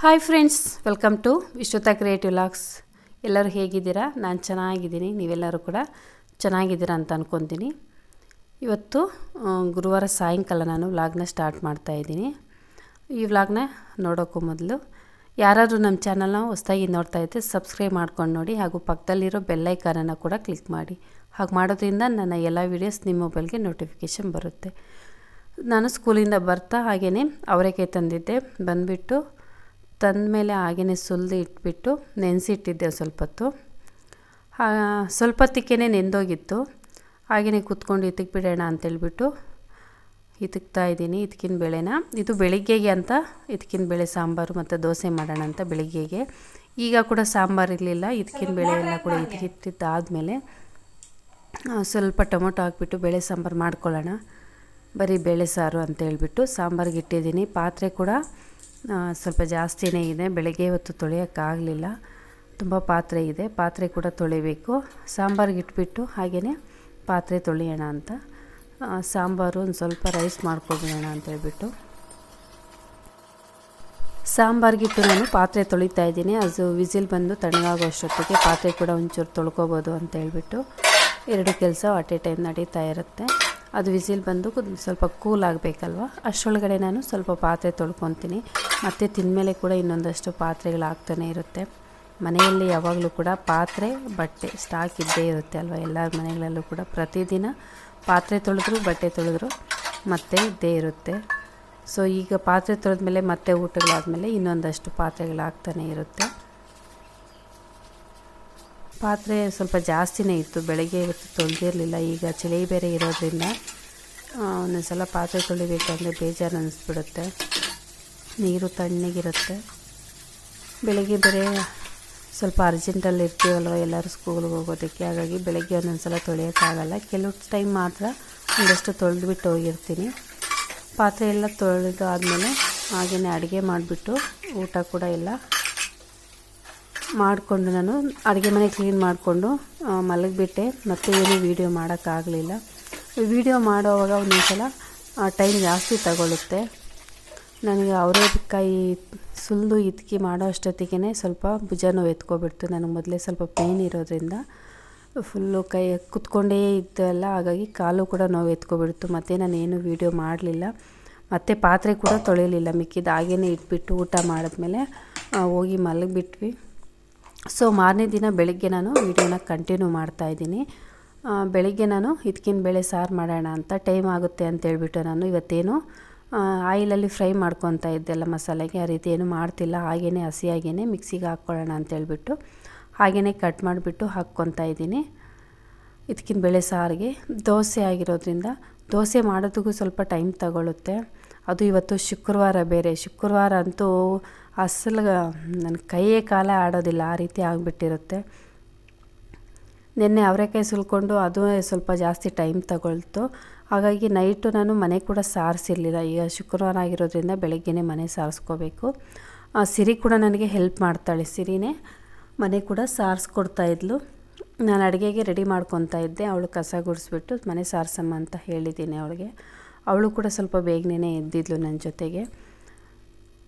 Hi friends, welcome to Vishruta creative vlogs. ಎಲ್ಲರೂ ಹೇಗಿದ್ದೀರಾ? ನಾನು ಚೆನ್ನಾಗಿದ್ದೀನಿ, ನೀವೆಲ್ಲರೂ ಕೂಡ ಚೆನ್ನಾಗಿದ್ದೀರಾ ಅಂತ ಅಂದ್ಕೊತೀನಿ. ಇವತ್ತು ಗುರುವಾರ ಸಾಯಂಕಾಲ ನಾನು ವ್ಲಾಗ್ನ ಸ್ಟಾರ್ಟ್ ಮಾಡ್ತಾಯಿದ್ದೀನಿ. ಈ ವ್ಲಾಗ್ನ ನೋಡೋಕ್ಕೂ ಮೊದಲು ಯಾರಾದರೂ ನಮ್ಮ ಚಾನಲ್ನ ಹೊಸದಾಗಿ ನೋಡ್ತಾ ಇದ್ದರೆ ಸಬ್ಸ್ಕ್ರೈಬ್ ಮಾಡ್ಕೊಂಡು ನೋಡಿ, ಹಾಗೂ ಪಕ್ಕದಲ್ಲಿರೋ ಬೆಲ್ಲೈಕಾನನ್ನು ಕೂಡ ಕ್ಲಿಕ್ ಮಾಡಿ. ಹಾಗೆ ಮಾಡೋದ್ರಿಂದ ನನ್ನ ಎಲ್ಲ ವೀಡಿಯೋಸ್ ನಿಮ್ಮ ಮೊಬೈಲ್ಗೆ ನೋಟಿಫಿಕೇಷನ್ ಬರುತ್ತೆ. ನಾನು ಸ್ಕೂಲಿಂದ ಬರ್ತಾ ಹಾಗೆಯೇ ಅವರೆಕಾಯಿ ತಂದಿದ್ದೆ. ಬಂದುಬಿಟ್ಟು ತಂದಮೇಲೆ ಹಾಗೆಯೇ ಸುಲಿದು ಇಟ್ಬಿಟ್ಟು ನೆನೆಸಿಟ್ಟಿದ್ದೆ ಸ್ವಲ್ಪ ಹೊತ್ತು. ಸ್ವಲ್ಪ ಹೊತ್ತಿಗೆ ನೆಂದೋಗಿತ್ತು. ಹಾಗೆಯೇ ಕೂತ್ಕೊಂಡು ಬಿಡೋಣ ಅಂತೇಳ್ಬಿಟ್ಟು ಇದ್ದಕ್ತಾ ಇದ್ದೀನಿ. ಇದಕ್ಕಿನ ಬೇಳೆನ ಇದು ಬೆಳಿಗ್ಗೆಗೆ ಅಂತ ಇದಕ್ಕಿನ ಬೇಳೆ ಸಾಂಬಾರು ಮತ್ತು ದೋಸೆ ಮಾಡೋಣ ಅಂತ ಬೆಳಿಗ್ಗೆಗೆ. ಈಗ ಕೂಡ ಸಾಂಬಾರು ಇರಲಿಲ್ಲ. ಇದಕ್ಕಿನ ಬೇಳೆ ಎಲ್ಲ ಕೂಡ ಇಟ್ಟಿದ್ದಾದಮೇಲೆ ಸ್ವಲ್ಪ ಟೊಮೊಟೊ ಹಾಕ್ಬಿಟ್ಟು ಬೇಳೆ ಸಾಂಬಾರು ಮಾಡ್ಕೊಳ್ಳೋಣ, ಬರೀ ಬೇಳೆ ಸಾರು ಅಂತ ಹೇಳ್ಬಿಟ್ಟು ಸಾಂಬಾರಿಗೆ ಇಟ್ಟಿದ್ದೀನಿ. ಪಾತ್ರೆ ಕೂಡ ಸ್ವಲ್ಪ ಜಾಸ್ತಿನೇ ಇದೆ. ಬೆಳಗ್ಗೆ ಇವತ್ತು ತೊಳೆಯೋಕ್ಕಾಗಲಿಲ್ಲ, ತುಂಬ ಪಾತ್ರೆ ಇದೆ. ಪಾತ್ರೆ ಕೂಡ ತೊಳಿಬೇಕು. ಸಾಂಬಾರಿಗೆ ಇಟ್ಬಿಟ್ಟು ಹಾಗೆಯೇ ಪಾತ್ರೆ ತೊಳೆಯೋಣ ಅಂತ ಸಾಂಬಾರು ಒಂದು ಸ್ವಲ್ಪ ರೈಸ್ ಮಾಡ್ಕೊಬಿಡೋಣ ಅಂತೇಳ್ಬಿಟ್ಟು ಸಾಂಬಾರಿಗಿಟ್ಟು ನಾನು ಪಾತ್ರೆ ತೊಳಿತಾ ಇದ್ದೀನಿ. ಅದು ವಿಸಿಲ್ ಬಂದು ತಣ್ಣಗಾಗೋ ಅಷ್ಟೊತ್ತಿಗೆ ಪಾತ್ರೆ ಕೂಡ ಒಂಚೂರು ತೊಳ್ಕೊಬೋದು ಅಂತ ಹೇಳ್ಬಿಟ್ಟು ಎರಡು ಕೆಲಸ ಅಟ್ ಎ ಟೈಮ್ ನಡೀತಾ ಇರುತ್ತೆ. ಅದು ವಿಸಿಲ್ ಬಂದು ಸ್ವಲ್ಪ ಕೂಲ್ ಆಗಬೇಕಲ್ವ, ಅಷ್ಟರೊಳಗಡೆ ನಾನು ಸ್ವಲ್ಪ ಪಾತ್ರೆ ತೊಳ್ಕೊತೀನಿ. ಮತ್ತು ತಿಂದಮೇಲೆ ಕೂಡ ಇನ್ನೊಂದಷ್ಟು ಪಾತ್ರೆಗಳಾಗ್ತಾನೆ ಇರುತ್ತೆ. ಮನೆಯಲ್ಲಿ ಯಾವಾಗಲೂ ಕೂಡ ಪಾತ್ರೆ ಬಟ್ಟೆ ಸ್ಟಾಕ್ ಇದ್ದೇ ಇರುತ್ತೆ ಅಲ್ವ. ಎಲ್ಲರ ಮನೆಗಳಲ್ಲೂ ಕೂಡ ಪ್ರತಿದಿನ ಪಾತ್ರೆ ತೊಳೆದ್ರು ಬಟ್ಟೆ ತೊಳೆದ್ರು ಮತ್ತೆ ಇದ್ದೇ ಇರುತ್ತೆ. ಸೊ ಈಗ ಪಾತ್ರೆ ತೊಳೆದ್ಮೇಲೆ ಮತ್ತೆ ಊಟಗಳಾದಮೇಲೆ ಇನ್ನೊಂದಷ್ಟು ಪಾತ್ರೆಗಳಾಗ್ತಾನೆ ಇರುತ್ತೆ. ಪಾತ್ರೆ ಸ್ವಲ್ಪ ಜಾಸ್ತಿನೇ ಇತ್ತು. ಬೆಳಗ್ಗೆ ಇವತ್ತು ತೊಳೆದಿರಲಿಲ್ಲ. ಈಗ ಚಳಿ ಬೇರೆ ಇರೋದ್ರಿಂದ ಒಂದೊಂದು ಸಲ ಪಾತ್ರೆ ತೊಳಿಬೇಕಂದ್ರೆ ಬೇಜಾರು ಅನ್ನಿಸ್ಬಿಡುತ್ತೆ. ನೀರು ತಣ್ಣಗಿರುತ್ತೆ. ಬೆಳಗ್ಗೆ ಬೇರೆ ಸ್ವಲ್ಪ ಅರ್ಜೆಂಟಲ್ಲಿ ಇರ್ತೀವಲ್ವ ಎಲ್ಲರೂ ಸ್ಕೂಲ್ಗೆ ಹೋಗೋದಕ್ಕೆ. ಹಾಗಾಗಿ ಬೆಳಗ್ಗೆ ಒಂದೊಂದು ಸಲ ತೊಳೆಯೋಕ್ಕಾಗಲ್ಲ. ಕೆಲವು ಟೈಮ್ ಮಾತ್ರ ಒಂದಷ್ಟು ತೊಳೆದ್ಬಿಟ್ಟು ಹೋಗಿರ್ತೀನಿ. ಪಾತ್ರೆ ಎಲ್ಲ ತೊಳೆದು ಆದಮೇಲೆ ಹಾಗೆಯೇ ಅಡುಗೆ ಮಾಡಿಬಿಟ್ಟು ಊಟ ಕೂಡ ಎಲ್ಲ ಮಾಡಿಕೊಂಡು ನಾನು ಅಡುಗೆ ಮನೆ ಕ್ಲೀನ್ ಮಾಡಿಕೊಂಡು ಮಲಗಿಬಿಟ್ಟೆ. ಮತ್ತೆ ಏನೂ ವೀಡಿಯೋ ಮಾಡೋಕ್ಕಾಗಲಿಲ್ಲ. ವೀಡಿಯೋ ಮಾಡೋವಾಗ ಒಂದೊಂದು ಸಲ ಟೈಮ್ ಜಾಸ್ತಿ ತಗೊಳ್ಳುತ್ತೆ. ನನಗೆ ಅವರೆಕಾಯಿ ಸುಲಿದು ಇದ್ಕಿ ಮಾಡೋ ಅಷ್ಟೊತ್ತಿಗೆ ಸ್ವಲ್ಪ ಭುಜ ನೋವು ಎತ್ಕೊಬಿಡ್ತು. ನನಗೆ ಮೊದಲೇ ಸ್ವಲ್ಪ ಪೇಯ್ನ್ ಇರೋದ್ರಿಂದ ಫುಲ್ಲು ಕೈ ಕುತ್ಕೊಂಡೇ ಇದ್ದಲ್ಲ, ಹಾಗಾಗಿ ಕಾಲು ಕೂಡ ನೋವು ಎತ್ಕೊಬಿಡ್ತು. ಮತ್ತು ನಾನೇನು ವೀಡಿಯೋ ಮಾಡಲಿಲ್ಲ. ಮತ್ತು ಪಾತ್ರೆ ಕೂಡ ತೊಳಿಲಿಲ್ಲ. ಮಿಕ್ಕಿದ್ದು ಹಾಗೇ ಇಟ್ಬಿಟ್ಟು ಊಟ ಮಾಡಿದ್ಮೇಲೆ ಹೋಗಿ ಮಲಗಿಬಿಟ್ವಿ. ಸೊ ಮಾರನೇ ದಿನ ಬೆಳಗ್ಗೆ ನಾನು ವೀಡಿಯೋನ ಕಂಟಿನ್ಯೂ ಮಾಡ್ತಾಯಿದ್ದೀನಿ. ಬೆಳಗ್ಗೆ ನಾನು ಇದಕ್ಕಿನ ಬೇಳೆ ಸಾರು ಮಾಡೋಣ ಅಂತ ಟೈಮ್ ಆಗುತ್ತೆ ಅಂತೇಳ್ಬಿಟ್ಟು ನಾನು ಇವತ್ತೇನು ಆಯಿಲಲ್ಲಿ ಫ್ರೈ ಮಾಡ್ಕೊತಾ ಇದ್ದೆಲ್ಲ ಮಸಾಲೆಗೆ, ಆ ರೀತಿ ಏನು ಮಾಡ್ತಿಲ್ಲ. ಹಾಗೆಯೇ ಹಸಿಯಾಗೇ ಮಿಕ್ಸಿಗೆ ಹಾಕ್ಕೊಳ್ಳೋಣ ಅಂತೇಳ್ಬಿಟ್ಟು ಹಾಗೆಯೇ ಕಟ್ ಮಾಡಿಬಿಟ್ಟು ಹಾಕ್ಕೊತಾ ಇದ್ದೀನಿ. ಇದಕ್ಕಿನ ಬೇಳೆ ಸಾರಿಗೆ ದೋಸೆ ಆಗಿರೋದ್ರಿಂದ ದೋಸೆ ಮಾಡೋದಕ್ಕೂ ಸ್ವಲ್ಪ ಟೈಮ್ ತಗೊಳ್ಳುತ್ತೆ. ಅದು ಇವತ್ತು ಶುಕ್ರವಾರ ಬೇರೆ. ಶುಕ್ರವಾರ ಅಂತೂ ಅಸಲು ನನ್ನ ಕೈಯೇ ಕಾಲ ಆಡೋದಿಲ್ಲ, ಆ ರೀತಿ ಆಗಿಬಿಟ್ಟಿರುತ್ತೆ. ನಿನ್ನೆ ಅವರೆಕಾಯಿ ಸುಲ್ಕೊಂಡು ಅದು ಸ್ವಲ್ಪ ಜಾಸ್ತಿ ಟೈಮ್ ತಗೊಳ್ತು. ಹಾಗಾಗಿ ನೈಟು ನಾನು ಮನೆ ಕೂಡ ಸಾರಿಸಿರಲಿಲ್ಲ. ಈಗ ಶುಕ್ರವಾರ ಆಗಿರೋದ್ರಿಂದ ಬೆಳಗ್ಗೆನೇ ಮನೆ ಸಾರಿಸ್ಕೋಬೇಕು. ಸಿರಿ ಕೂಡ ನನಗೆ ಹೆಲ್ಪ್ ಮಾಡ್ತಾಳೆ. ಸಿರಿನೇ ಮನೆ ಕೂಡ ಸಾರಿಸ್ಕೊಡ್ತಾಯಿದ್ಲು. ನಾನು ಅಡುಗೆಗೆ ರೆಡಿ ಮಾಡ್ಕೊತಾ ಇದ್ದೆ. ಅವಳು ಕಸ ಗುಡಿಸ್ಬಿಟ್ಟು ಮನೆ ಸಾರಿಸಮ್ಮ ಅಂತ ಹೇಳಿದ್ದೀನಿ ಅವಳಿಗೆ. ಅವಳು ಕೂಡ ಸ್ವಲ್ಪ ಬೇಗನೆ ಎದ್ದಿದ್ಲು ನನ್ನ ಜೊತೆಗೆ.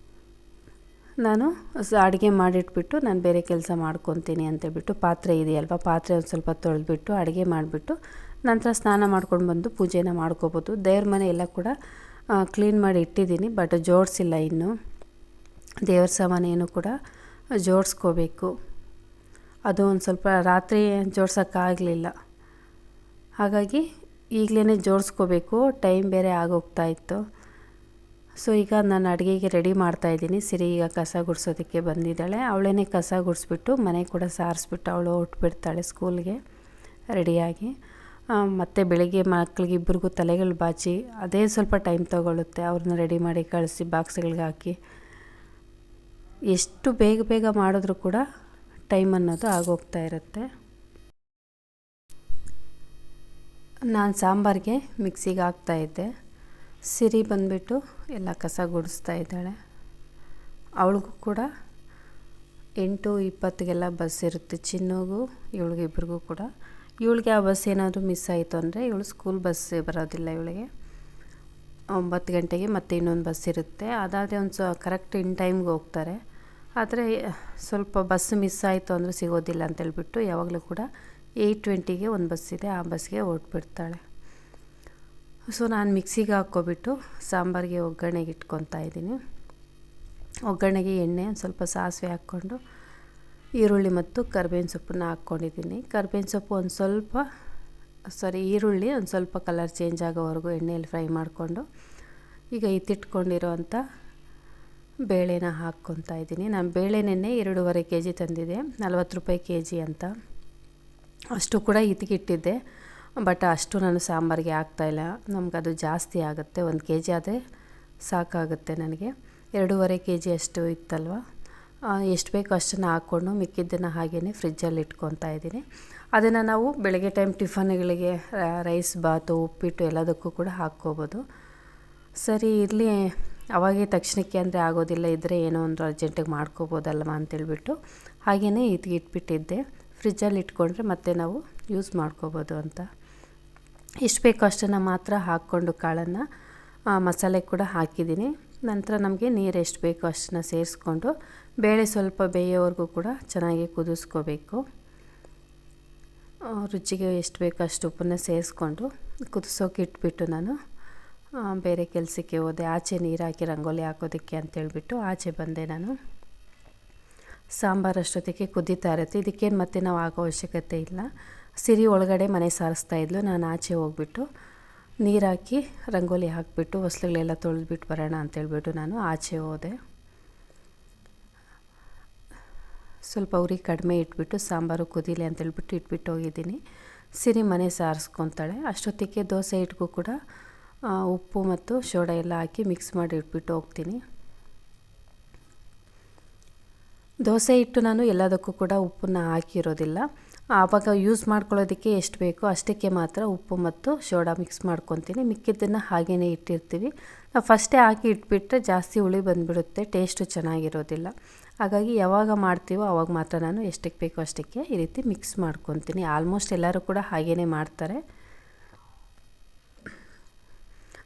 ನಾನು ಅಡುಗೆ ಮಾಡಿಟ್ಬಿಟ್ಟು ನಾನು ಬೇರೆ ಕೆಲಸ ಮಾಡ್ಕೊತೀನಿ ಅಂತೇಳ್ಬಿಟ್ಟು ಪಾತ್ರೆ ಇದೆಯಲ್ವ, ಪಾತ್ರೆ ಒಂದು ಸ್ವಲ್ಪ ತೊಳೆದ್ಬಿಟ್ಟು ಅಡುಗೆ ಮಾಡಿಬಿಟ್ಟು ನಂತರ ಸ್ನಾನ ಮಾಡ್ಕೊಂಡು ಬಂದು ಪೂಜೆನ ಮಾಡ್ಕೋಬೋದು. ದೇವ್ರ ಮನೆ ಎಲ್ಲ ಕೂಡ ಕ್ಲೀನ್ ಮಾಡಿ ಇಟ್ಟಿದ್ದೀನಿ, ಬಟ್ ಜೋಡಿಸಿಲ್ಲ ಇನ್ನೂ. ದೇವ್ರ ಸಾಮಾನೇನು ಕೂಡ ಜೋಡಿಸ್ಕೋಬೇಕು. ಅದು ಒಂದು ಸ್ವಲ್ಪ ರಾತ್ರಿ ಜೋಡ್ಸೋಕ್ಕಾಗಲಿಲ್ಲ, ಹಾಗಾಗಿ ಈಗಲೇ ಜೋಡಿಸ್ಕೋಬೇಕು. ಟೈಮ್ ಬೇರೆ ಆಗೋಗ್ತಾಯಿತ್ತು. ಸೊ ಈಗ ನಾನು ಅಡುಗೆಗೆ ರೆಡಿ ಮಾಡ್ತಾಯಿದ್ದೀನಿ. ಸಿರಿ ಈಗ ಕಸ ಗುಡಿಸೋದಕ್ಕೆ ಬಂದಿದ್ದಾಳೆ. ಅವಳೇ ಕಸ ಗುಡಿಸ್ಬಿಟ್ಟು ಮನೆ ಕೂಡ ಸಾರಿಸ್ಬಿಟ್ಟು ಅವಳು ಹೊಟ್ಬಿಡ್ತಾಳೆ ಸ್ಕೂಲ್ಗೆ ರೆಡಿಯಾಗಿ. ಮತ್ತು ಬೆಳಗ್ಗೆ ಮಕ್ಕಳಿಗೆ ಇಬ್ಬರಿಗೂ ತಲೆಗಳು ಬಾಚಿ ಅದೇ ಸ್ವಲ್ಪ ಟೈಮ್ ತೊಗೊಳುತ್ತೆ. ಅವ್ರನ್ನ ರೆಡಿ ಮಾಡಿ ಕಳಿಸಿ ಬಾಕ್ಸ್ಗಳಿಗೆ ಹಾಕಿ ಎಷ್ಟು ಬೇಗ ಬೇಗ ಮಾಡಿದ್ರೂ ಕೂಡ ಟೈಮ್ ಅನ್ನೋದು ಆಗೋಗ್ತಾ ಇರುತ್ತೆ. ನಾನು ಸಾಂಬಾರಿಗೆ ಮಿಕ್ಸಿಗೆ ಹಾಕ್ತಾಯಿದ್ದೆ. ಸಿರಿ ಬಂದುಬಿಟ್ಟು ಎಲ್ಲ ಕಸ ಗುಡಿಸ್ತಾ ಇದ್ದಾಳೆ. ಅವಳಿಗೂ ಕೂಡ 8:20 ಬಸ್ ಇರುತ್ತೆ. ಚಿನ್ನೋಗೂ ಇವಳಿಗಿಬ್ರಿಗೂ ಕೂಡ. ಇವಳಿಗೆ ಆ ಬಸ್ ಏನಾದರೂ ಮಿಸ್ ಆಯಿತು ಅಂದರೆ ಇವಳು ಸ್ಕೂಲ್ ಬಸ್ ಬರೋದಿಲ್ಲ. ಇವಳಿಗೆ 9 ಗಂಟೆಗೆ ಮತ್ತೆ ಇನ್ನೊಂದು ಬಸ್ ಇರುತ್ತೆ. ಅದಾದರೆ ಕರೆಕ್ಟ್ ಇನ್ ಟೈಮ್ಗೆ ಹೋಗ್ತಾರೆ. ಆದರೆ ಸ್ವಲ್ಪ ಬಸ್ ಮಿಸ್ ಆಯಿತು ಅಂದರೆ ಸಿಗೋದಿಲ್ಲ ಅಂತೇಳ್ಬಿಟ್ಟು ಯಾವಾಗಲೂ ಕೂಡ 8:20ಗೆ ಒಂದು ಬಸ್ ಇದೆ, ಆ ಬಸ್ಗೆ ಹೊರಟ್ಬಿಡ್ತಾಳೆ. ಸೊ ನಾನು ಮಿಕ್ಸಿಗೆ ಹಾಕ್ಕೊಬಿಟ್ಟು ಸಾಂಬಾರಿಗೆ ಒಗ್ಗರಣೆಗೆ ಇಟ್ಕೊತಾ ಇದ್ದೀನಿ. ಒಗ್ಗರಣೆಗೆ ಎಣ್ಣೆ, ಒಂದು ಸ್ವಲ್ಪ ಸಾಸಿವೆ ಹಾಕ್ಕೊಂಡು ಈರುಳ್ಳಿ ಮತ್ತು ಕರಿಬೇವಿನ ಸೊಪ್ಪನ್ನ ಹಾಕ್ಕೊಂಡಿದ್ದೀನಿ. ಕರಿಬೇವಿನ ಸೊಪ್ಪು ಈರುಳ್ಳಿ ಒಂದು ಸ್ವಲ್ಪ ಕಲರ್ ಚೇಂಜ್ ಆಗೋವರೆಗೂ ಎಣ್ಣೆಯಲ್ಲಿ ಫ್ರೈ ಮಾಡಿಕೊಂಡು ಈಗ ಇತ್ತಿಟ್ಕೊಂಡಿರೋವಂಥ ಬೇಳೆನ ಹಾಕ್ಕೊತಾ ಇದ್ದೀನಿ. ನಾನು ಬೇಳೆ ನೆನ್ನೆ 2.5 kg ತಂದಿದ್ದೆ, 40 ರೂಪಾಯಿ kg ಅಂತ. ಅಷ್ಟು ಕೂಡ ಇಟ್ಟಿದ್ದೆ, ಬಟ್ ಅಷ್ಟು ನಾನು ಸಾಂಬಾರಿಗೆ ಹಾಕ್ತಾಯಿಲ್ಲ. ನಮಗದು ಜಾಸ್ತಿ ಆಗುತ್ತೆ, 1 kg ಆದರೆ ಸಾಕಾಗುತ್ತೆ ನನಗೆ. 2.5 kg ಅಷ್ಟು ಇತ್ತಲ್ವ, ಎಷ್ಟು ಬೇಕೋ ಅಷ್ಟನ್ನು ಹಾಕ್ಕೊಂಡು ಮಿಕ್ಕಿದ್ದನ್ನು ಹಾಗೆಯೇ ಫ್ರಿಜ್ಜಲ್ಲಿ ಇಟ್ಕೊತಾ ಇದ್ದೀನಿ. ಅದನ್ನು ನಾವು ಬೆಳಗ್ಗೆ ಟೈಮ್ ಟಿಫನ್ಗಳಿಗೆ, ರೈಸ್ ಬಾತು, ಉಪ್ಪಿಟ್ಟು ಎಲ್ಲದಕ್ಕೂ ಕೂಡ ಹಾಕ್ಕೋಬೋದು. ಸರಿ ಇರಲಿ, ಅವಾಗೇ ತಕ್ಷಣಕ್ಕೆ ಅಂದರೆ ಆಗೋದಿಲ್ಲ, ಇದ್ದರೆ ಏನೋ ಒಂದು ಅರ್ಜೆಂಟಿಗೆ ಮಾಡ್ಕೋಬೋದಲ್ವ ಅಂತೇಳ್ಬಿಟ್ಟು ಹಾಗೆಯೇ ಇಟ್ಬಿಟ್ಟಿದ್ದೆ. ಫ್ರಿಜ್ಜಲ್ಲಿ ಇಟ್ಕೊಂಡ್ರೆ ಮತ್ತೆ ನಾವು ಯೂಸ್ ಮಾಡ್ಕೋಬೋದು ಅಂತ. ಎಷ್ಟು ಬೇಕೋ ಅಷ್ಟನ್ನು ಮಾತ್ರ ಹಾಕ್ಕೊಂಡು ಕಾಳನ್ನು ಮಸಾಲೆ ಕೂಡ ಹಾಕಿದ್ದೀನಿ. ನಂತರ ನಮಗೆ ನೀರು ಎಷ್ಟು ಬೇಕೋ ಅಷ್ಟನ್ನು ಸೇರಿಸ್ಕೊಂಡು ಬೇಳೆ ಸ್ವಲ್ಪ ಬೇಯೋವರೆಗೂ ಕೂಡ ಚೆನ್ನಾಗಿ ಕುದಿಸ್ಕೋಬೇಕು. ರುಚಿಗೆ ಎಷ್ಟು ಬೇಕೋ ಅಷ್ಟು ಉಪ್ಪನ್ನು ಸೇರಿಸ್ಕೊಂಡು ಕುದಿಸೋಕೆ ಇಟ್ಬಿಟ್ಟು ನಾನು ಬೇರೆ ಕೆಲಸಕ್ಕೆ ಹೋದೆ. ಆಚೆ ನೀರು ಹಾಕಿ ರಂಗೋಲಿ ಹಾಕೋದಕ್ಕೆ ಅಂತೇಳ್ಬಿಟ್ಟು ಆಚೆ ಬಂದೆ ನಾನು. ಸಾಂಬಾರು ಅಷ್ಟೊತ್ತಿಗೆ ಕುದೀತಾ ಇರುತ್ತೆ, ಇದಕ್ಕೇನು ಮತ್ತೆ ನಾವು ಹಾಕೋ ಅವಶ್ಯಕತೆ ಇಲ್ಲ. ಸಿರಿ ಒಳಗಡೆ ಮನೆ ಸಾರಿಸ್ತಾಯಿದ್ಲು, ನಾನು ಆಚೆ ಹೋಗ್ಬಿಟ್ಟು ನೀರು ಹಾಕಿ ರಂಗೋಲಿ ಹಾಕಿಬಿಟ್ಟು ಹೊಸ್ಲುಗಳೆಲ್ಲ ತೊಳೆದ್ಬಿಟ್ಟು ಬರೋಣ ಅಂತೇಳ್ಬಿಟ್ಟು ನಾನು ಆಚೆ ಹೋದೆ. ಸ್ವಲ್ಪ ಉರಿ ಕಡಿಮೆ ಇಟ್ಬಿಟ್ಟು ಸಾಂಬಾರು ಕುದೀಲಿ ಅಂತೇಳ್ಬಿಟ್ಟು ಇಟ್ಬಿಟ್ಟು ಹೋಗಿದ್ದೀನಿ. ಸಿರಿ ಮನೆ ಸಾರಿಸ್ಕೊತಾಳೆ. ಅಷ್ಟೊತ್ತಿಗೆ ದೋಸೆ ಹಿಟ್ಟಿಗೂ ಕೂಡ ಉಪ್ಪು ಮತ್ತು ಸೋಡಾ ಎಲ್ಲ ಹಾಕಿ ಮಿಕ್ಸ್ ಮಾಡಿ ಇಟ್ಬಿಟ್ಟು ಹೋಗ್ತೀನಿ. ದೋಸೆ ಹಿಟ್ಟು ನಾನು ಎಲ್ಲದಕ್ಕೂ ಕೂಡ ಉಪ್ಪನ್ನು ಹಾಕಿರೋದಿಲ್ಲ. ಆವಾಗ ಯೂಸ್ ಮಾಡ್ಕೊಳ್ಳೋದಕ್ಕೆ ಎಷ್ಟು ಬೇಕೋ ಅಷ್ಟಕ್ಕೆ ಮಾತ್ರ ಉಪ್ಪು ಮತ್ತು ಸೋಡಾ ಮಿಕ್ಸ್ ಮಾಡ್ಕೊತೀನಿ. ಮಿಕ್ಕಿದ್ದನ್ನು ಹಾಗೆಯೇ ಇಟ್ಟಿರ್ತೀವಿ. ನಾವು ಫಸ್ಟೇ ಹಾಕಿ ಇಟ್ಬಿಟ್ರೆ ಜಾಸ್ತಿ ಹುಳಿ ಬಂದುಬಿಡುತ್ತೆ, ಟೇಸ್ಟು ಚೆನ್ನಾಗಿರೋದಿಲ್ಲ. ಹಾಗಾಗಿ ಯಾವಾಗ ಮಾಡ್ತೀವೋ ಆವಾಗ ಮಾತ್ರ ನಾನು ಎಷ್ಟಕ್ಕೆ ಬೇಕೋ ಅಷ್ಟಕ್ಕೆ ಈ ರೀತಿ ಮಿಕ್ಸ್ ಮಾಡ್ಕೊತೀನಿ. ಆಲ್ಮೋಸ್ಟ್ ಎಲ್ಲರೂ ಕೂಡ ಹಾಗೆಯೇ ಮಾಡ್ತಾರೆ.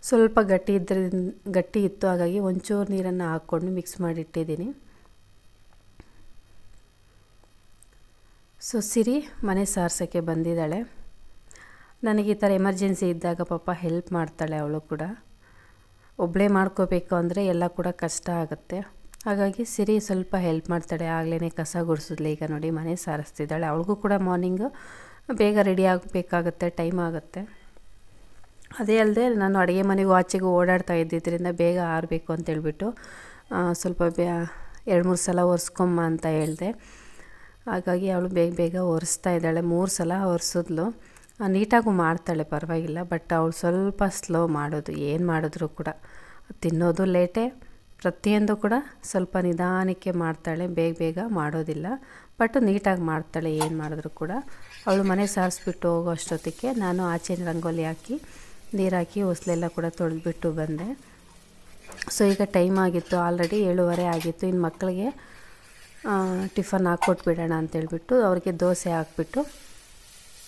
ಸ್ವಲ್ಪ ಗಟ್ಟಿ ಇತ್ತು, ಹಾಗಾಗಿ ಒಂಚೂರು ನೀರನ್ನು ಹಾಕ್ಕೊಂಡು ಮಿಕ್ಸ್ ಮಾಡಿ ಇಟ್ಟಿದ್ದೀನಿ. ಸೊ ಸಿರಿ ಮನೆ ಸಾರ್ಸೋಕ್ಕೆ ಬಂದಿದ್ದಾಳೆ. ನನಗೆ ಈ ಥರ ಎಮರ್ಜೆನ್ಸಿ ಇದ್ದಾಗ ಪಾಪ ಹೆಲ್ಪ್ ಮಾಡ್ತಾಳೆ. ಅವಳು ಕೂಡ ಒಬ್ಬಳೇ ಮಾಡ್ಕೋಬೇಕು ಅಂದರೆ ಎಲ್ಲ ಕೂಡ ಕಷ್ಟ ಆಗುತ್ತೆ. ಹಾಗಾಗಿ ಸಿರಿ ಸ್ವಲ್ಪ ಹೆಲ್ಪ್ ಮಾಡ್ತಾಳೆ. ಆಗಲೇ ಕಸ ಗುಡಿಸಿದ್ಲೆ, ಈಗ ನೋಡಿ ಮನೆ ಸಾರಿಸ್ತಿದ್ದಾಳೆ. ಅವಳಿಗೂ ಕೂಡ ಮಾರ್ನಿಂಗು ಬೇಗ ರೆಡಿ ಆಗಬೇಕಾಗತ್ತೆ, ಟೈಮ್ ಆಗುತ್ತೆ. ಅದೇ ಅಲ್ಲದೆ ನಾನು ಅಡುಗೆ ಮನೆಗೂ ಆಚೆಗೂ ಓಡಾಡ್ತಾ ಇದ್ದಿದ್ದರಿಂದ ಬೇಗ ಆರಬೇಕು ಅಂತೇಳ್ಬಿಟ್ಟು ಸ್ವಲ್ಪ 2-3 ಸಲ ಒರೆಸ್ಕೊಂಬ ಅಂತ ಹೇಳಿದೆ. ಹಾಗಾಗಿ ಅವಳು ಬೇಗ ಒರೆಸ್ತಾ ಇದ್ದಾಳೆ. 3 ಸಲ ಒರೆಸಿದ್ಲು. ನೀಟಾಗೂ ಮಾಡ್ತಾಳೆ, ಪರವಾಗಿಲ್ಲ. ಬಟ್ ಅವಳು ಸ್ವಲ್ಪ ಸ್ಲೋ ಮಾಡೋದು, ಏನು ಮಾಡಿದ್ರು ಕೂಡ. ತಿನ್ನೋದು ಲೇಟೇ, ಪ್ರತಿಯೊಂದು ಕೂಡ ಸ್ವಲ್ಪ ನಿಧಾನಕ್ಕೆ ಮಾಡ್ತಾಳೆ, ಬೇಗ ಮಾಡೋದಿಲ್ಲ. ಬಟ್ ನೀಟಾಗಿ ಮಾಡ್ತಾಳೆ, ಏನು ಮಾಡಿದ್ರು ಕೂಡ. ಅವಳು ಮನೆ ಸಾರಿಸ್ಬಿಟ್ಟು ಹೋಗೋ ಅಷ್ಟೊತ್ತಿಗೆ ನಾನು ಆಚೆ ರಂಗೋಲಿ ಹಾಕಿ ನೀರು ಹಾಕಿ ಹೊಸ್ಲೆಲ್ಲ ಕೂಡ ತೊಳೆದ್ಬಿಟ್ಟು ಬಂದೆ. ಸೊ ಈಗ ಟೈಮ್ ಆಗಿತ್ತು, ಆಲ್ರೆಡಿ 7:30 ಆಗಿತ್ತು. ಇನ್ನು ಮಕ್ಕಳಿಗೆ ಟಿಫನ್ ಹಾಕ್ಕೊಟ್ಬಿಡೋಣ ಅಂತೇಳ್ಬಿಟ್ಟು ಅವ್ರಿಗೆ ದೋಸೆ ಹಾಕ್ಬಿಟ್ಟು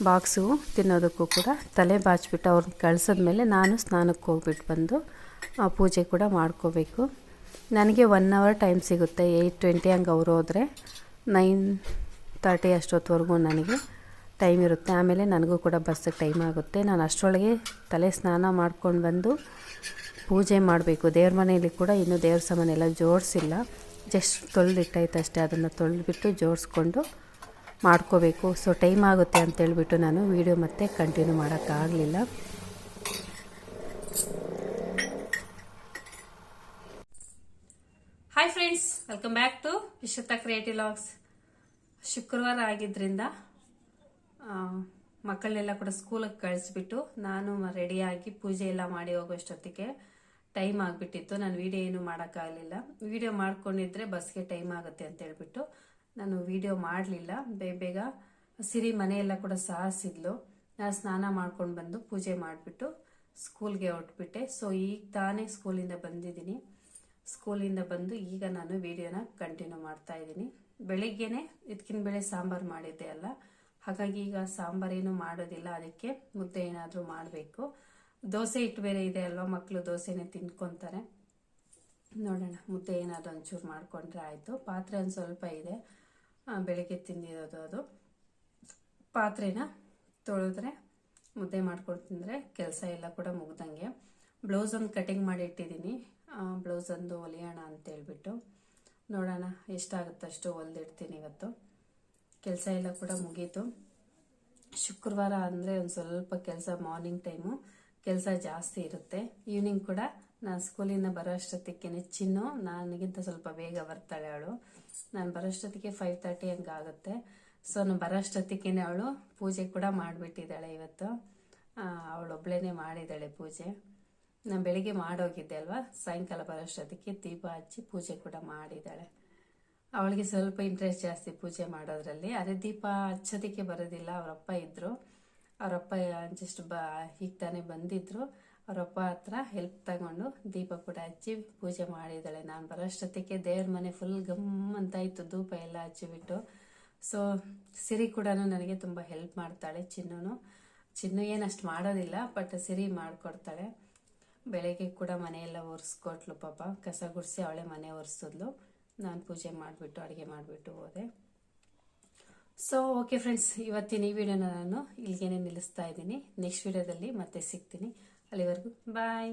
ಬಾಕ್ಸಿಗೂ ತಿನ್ನೋದಕ್ಕೂ ಕೂಡ ತಲೆ ಬಾಚಿಬಿಟ್ಟು ಅವ್ರನ್ನ ಕಳಿಸಿದ್ಮೇಲೆ ನಾನು ಸ್ನಾನಕ್ಕೆ ಹೋಗ್ಬಿಟ್ಟು ಬಂದು ಪೂಜೆ ಕೂಡ ಮಾಡ್ಕೋಬೇಕು. ನನಗೆ 1 hour ಟೈಮ್ ಸಿಗುತ್ತೆ. 8:20 ಹಂಗೆ ಅವ್ರು ಹೋದರೆ 9:30 ಅಷ್ಟೊತ್ತವರೆಗೂ ನನಗೆ ಟೈಮ್ ಇರುತ್ತೆ. ಆಮೇಲೆ ನನಗೂ ಕೂಡ ಬಸ್ಸಿಗೆ ಟೈಮ್ ಆಗುತ್ತೆ. ನಾನು ಅಷ್ಟರೊಳಗೆ ತಲೆ ಸ್ನಾನ ಮಾಡ್ಕೊಂಡು ಬಂದು ಪೂಜೆ ಮಾಡಬೇಕು. ದೇವ್ರ ಮನೆಯಲ್ಲಿ ಕೂಡ ಇನ್ನೂ ದೇವ್ರ ಸಾಮಾನೆಲ್ಲ ಜೋಡಿಸಿಲ್ಲ, ಜಸ್ಟ್ ತೊಳೆದಿಟ್ಟೈತೆ ಅಷ್ಟೇ. ಅದನ್ನು ತೊಳೆದ್ಬಿಟ್ಟು ಜೋಡಿಸ್ಕೊಂಡು ಮಾಡ್ಕೋಬೇಕು. ಸೊ ಟೈಮ್ ಆಗುತ್ತೆ ಅಂತೇಳ್ಬಿಟ್ಟು ನಾನು ವೀಡಿಯೋ ಮತ್ತೆ ಕಂಟಿನ್ಯೂ ಮಾಡೋಕ್ಕಾಗಲಿಲ್ಲ. Hi friends, welcome back to Vishwata creative vlogs. ಶುಕ್ರವಾರ ಆಗಿದ್ದರಿಂದ ಮಕ್ಕಳನ್ನೆಲ್ಲ ಕೂಡ ಸ್ಕೂಲಿಗೆ ಕಳಿಸ್ಬಿಟ್ಟು ನಾನು ರೆಡಿಯಾಗಿ ಪೂಜೆ ಎಲ್ಲ ಮಾಡಿ ಹೋಗೋಷ್ಟೊತ್ತಿಗೆ ಟೈಮ್ ಆಗಿಬಿಟ್ಟಿತ್ತು. ನಾನು ವಿಡಿಯೋ ಏನು ಮಾಡೋಕ್ಕಾಗಲಿಲ್ಲ. ವಿಡಿಯೋ ಮಾಡ್ಕೊಂಡಿದ್ರೆ ಬಸ್ಗೆ ಟೈಮ್ ಆಗುತ್ತೆ ಅಂತ ಹೇಳ್ಬಿಟ್ಟು ನಾನು ವಿಡಿಯೋ ಮಾಡಲಿಲ್ಲ. ಬೇಗ ಸಿರಿ ಮನೆಯೆಲ್ಲ ಕೂಡ ಸಾರಿಸಿದ್ಲು. ನಾನು ಸ್ನಾನ ಮಾಡ್ಕೊಂಡು ಬಂದು ಪೂಜೆ ಮಾಡಿಬಿಟ್ಟು ಸ್ಕೂಲ್ಗೆ ಹೊರಟ್ಬಿಟ್ಟೆ. ಸೊ ಈಗ ತಾನೇ ಸ್ಕೂಲಿಂದ ಬಂದಿದ್ದೀನಿ. ಸ್ಕೂಲಿಂದ ಬಂದು ಈಗ ನಾನು ವಿಡಿಯೋನ ಕಂಟಿನ್ಯೂ ಮಾಡ್ತಾ ಇದ್ದೀನಿ. ಬೆಳಿಗ್ಗೆನೆ ಇದಕ್ಕಿನ ಬೇಳೆ ಸಾಂಬಾರು ಮಾಡಿದ್ದೆ ಅಲ್ಲ, ಹಾಗಾಗಿ ಈಗ ಸಾಂಬಾರೇನು ಮಾಡೋದಿಲ್ಲ. ಅದಕ್ಕೆ ಮುದ್ದೆ ಏನಾದರೂ ಮಾಡಬೇಕು. ದೋಸೆ ಹಿಟ್ಟು ಬೇರೆ ಇದೆ ಅಲ್ವಾ, ಮಕ್ಕಳು ದೋಸೆನೇ ತಿನ್ಕೊತಾರೆ. ನೋಡೋಣ, ಮುದ್ದೆ ಏನಾದರೂ ಒಂಚೂರು ಮಾಡಿಕೊಂಡ್ರೆ ಆಯಿತು. ಪಾತ್ರೆ ಒಂದು ಸ್ವಲ್ಪ ಇದೆ, ಬೆಳಿಗ್ಗೆ ತಿಂದಿರೋದು ಅದು. ಪಾತ್ರೆನ ತೊಳೆದ್ರೆ ಮುದ್ದೆ ಮಾಡ್ಕೊಂಡು ತಿಂದರೆ ಕೆಲಸ ಎಲ್ಲ ಕೂಡ ಮುಗ್ದಂಗೆ. ಬ್ಲೌಸ್ ಒಂದು ಕಟಿಂಗ್ ಮಾಡಿ ಇಟ್ಟಿದ್ದೀನಿ, ಬ್ಲೌಸ್ ಒಂದು ಹೊಲಿಯೋಣ ಅಂತೇಳ್ಬಿಟ್ಟು. ನೋಡೋಣ ಎಷ್ಟಾಗುತ್ತಷ್ಟು ಹೊಲ್ದಿಡ್ತೀನಿ ಇವತ್ತು. ಕೆಲಸ ಎಲ್ಲ ಕೂಡ ಮುಗೀತು. ಶುಕ್ರವಾರ ಅಂದರೆ ಒಂದು ಸ್ವಲ್ಪ ಕೆಲಸ, ಮಾರ್ನಿಂಗ್ ಟೈಮು ಕೆಲಸ ಜಾಸ್ತಿ ಇರುತ್ತೆ. ಈವ್ನಿಂಗ್ ಕೂಡ ನಾನು ಸ್ಕೂಲಿಂದ ಬರೋ ಅಷ್ಟೊತ್ತಿಗೆ ಚಿನ್ನು ನನಗಿಂತ ಸ್ವಲ್ಪ ಬೇಗ ಬರ್ತಾಳೆ ಅವಳು. ನಾನು ಬರೋ ಅಷ್ಟೊತ್ತಿಗೆ 5:30 ಹಂಗಾಗುತ್ತೆ. ಸೊ ನಾನು ಬರೋ ಅಷ್ಟೊತ್ತಿಗೆ ಅವಳು ಪೂಜೆ ಕೂಡ ಮಾಡಿಬಿಟ್ಟಿದ್ದಾಳೆ ಇವತ್ತು. ಅವಳೊಬ್ಳೇನೆ ಮಾಡಿದ್ದಾಳೆ ಪೂಜೆ. ನಾನು ಬೆಳಿಗ್ಗೆ ಮಾಡೋಗಿದ್ದೆ ಅಲ್ವಾ, ಸಾಯಂಕಾಲ ಬರೋ ಅಷ್ಟೊತ್ತಿಗೆ ದೀಪ ಹಚ್ಚಿ ಪೂಜೆ ಕೂಡ ಮಾಡಿದ್ದಾಳೆ. ಅವಳಿಗೆ ಸ್ವಲ್ಪ ಇಂಟ್ರೆಸ್ಟ್ ಜಾಸ್ತಿ ಪೂಜೆ ಮಾಡೋದ್ರಲ್ಲಿ. ಅದೇ ದೀಪ ಹಚ್ಚೋದಕ್ಕೆ ಬರೋದಿಲ್ಲ, ಅವರಪ್ಪ ಇದ್ರು. ಅವರಪ್ಪ ಜಸ್ಟ್ ಈಗ ತಾನೇ ಬಂದಿದ್ರು. ಅವರಪ್ಪ ಹತ್ರ ಹೆಲ್ಪ್ ತಗೊಂಡು ದೀಪ ಕೂಡ ಹಚ್ಚಿ ಪೂಜೆ ಮಾಡಿದ್ದಾಳೆ. ನಾನು ಬರೋಷ್ಟೊತ್ತಿಗೆ ದೇವ್ರ ಮನೆ ಫುಲ್ ಗಮ್ ಅಂತ ಇತ್ತು, ಧೂಪ ಎಲ್ಲ ಹಚ್ಚಿಬಿಟ್ಟು. ಸೊ ಸಿರಿ ಕೂಡ ನನಗೆ ತುಂಬ ಹೆಲ್ಪ್ ಮಾಡ್ತಾಳೆ. ಚಿನ್ನು ಏನಷ್ಟು ಮಾಡೋದಿಲ್ಲ, ಬಟ್ ಸಿರಿ ಮಾಡಿಕೊಡ್ತಾಳೆ. ಬೆಳಗ್ಗೆ ಕೂಡ ಮನೆಯೆಲ್ಲ ಒರೆಸ್ಕೊಟ್ಲು ಪಾಪ, ಕಸ ಗುಡಿಸಿ ಅವಳೇ ಮನೆ ಒರೆಸಿದ್ಲು. ನಾನು ಪೂಜೆ ಮಾಡಿಬಿಟ್ಟು ಅಡುಗೆ ಮಾಡಿಬಿಟ್ಟು ಹೋದೆ. ಸೊ ಓಕೆ ಫ್ರೆಂಡ್ಸ್, ಇವತ್ತಿನ ಈ ವಿಡಿಯೋನ ನಾನು ಇಲ್ಲಿಗೇನೆ ನಿಲ್ಲಿಸ್ತಾ ಇದ್ದೀನಿ. ನೆಕ್ಸ್ಟ್ ವಿಡಿಯೋದಲ್ಲಿ ಮತ್ತೆ ಸಿಗ್ತೀನಿ. ಅಲ್ಲಿವರೆಗೂ ಬಾಯ್.